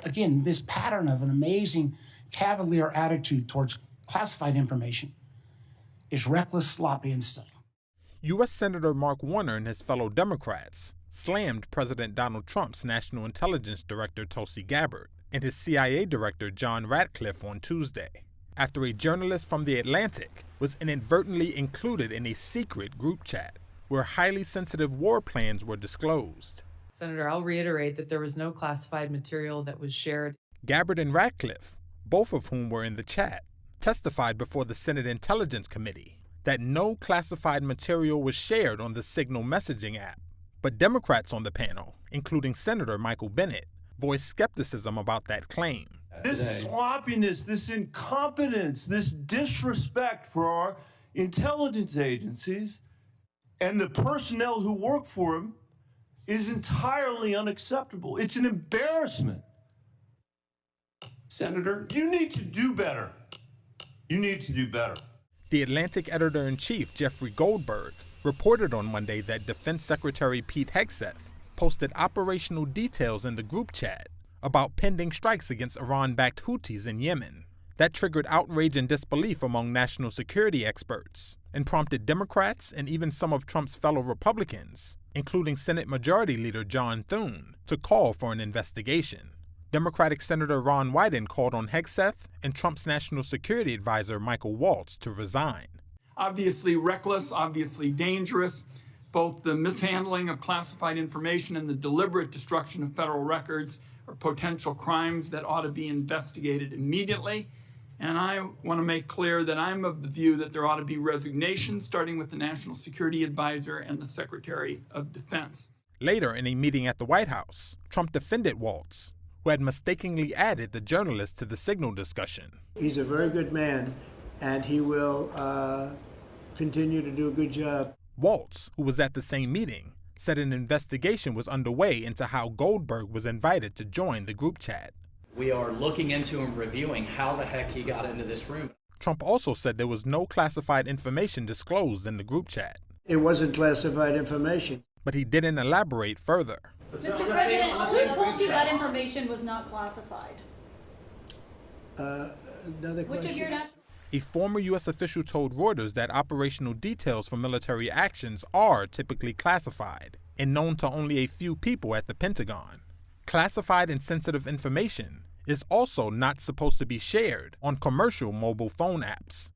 Again, this pattern of an amazing cavalier attitude towards classified information is reckless, sloppy, and stunning. U.S. Senator Mark Warner and his fellow Democrats slammed President Donald Trump's National Intelligence Director Tulsi Gabbard and his CIA Director John Ratcliffe on Tuesday, after a journalist from The Atlantic was inadvertently included in a secret group chat where highly sensitive war plans were disclosed. Senator, I'll reiterate that there was no classified material that was shared. Gabbard and Ratcliffe, both of whom were in the chat, testified before the Senate Intelligence Committee that no classified material was shared on the Signal messaging app. But Democrats on the panel, including Senator Michael Bennet, voiced skepticism about that claim. This sloppiness, this incompetence, this disrespect for our intelligence agencies and the personnel who work for them is entirely unacceptable. It's an embarrassment. Senator, you need to do better. You need to do better. The Atlantic editor-in-chief, Jeffrey Goldberg, reported on Monday that Defense Secretary Pete Hegseth posted operational details in the group chat about pending strikes against Iran-backed Houthis in Yemen. That triggered outrage and disbelief among national security experts and prompted Democrats and even some of Trump's fellow Republicans, including Senate Majority Leader John Thune, to call for an investigation. Democratic Senator Ron Wyden called on Hegseth and Trump's national security advisor Michael Waltz to resign. Obviously reckless, obviously dangerous, both the mishandling of classified information and the deliberate destruction of federal records are potential crimes that ought to be investigated immediately. And I want to make clear that I'm of the view that there ought to be resignation, starting with the National Security Advisor and the Secretary of Defense. Later, in a meeting at the White House, Trump defended Waltz, who had mistakenly added the journalist to the Signal discussion. He's a very good man, and he will continue to do a good job. Waltz, who was at the same meeting, said an investigation was underway into how Goldberg was invited to join the group chat. We are looking into and reviewing how the heck he got into this room. Trump also said there was no classified information disclosed in the group chat. It wasn't classified information. But he didn't elaborate further. Mr. President, who told you that information was not classified? Another question. Which of your national... A former U.S. official told Reuters that operational details for military actions are typically classified and known to only a few people at the Pentagon. Classified and sensitive information is also not supposed to be shared on commercial mobile phone apps.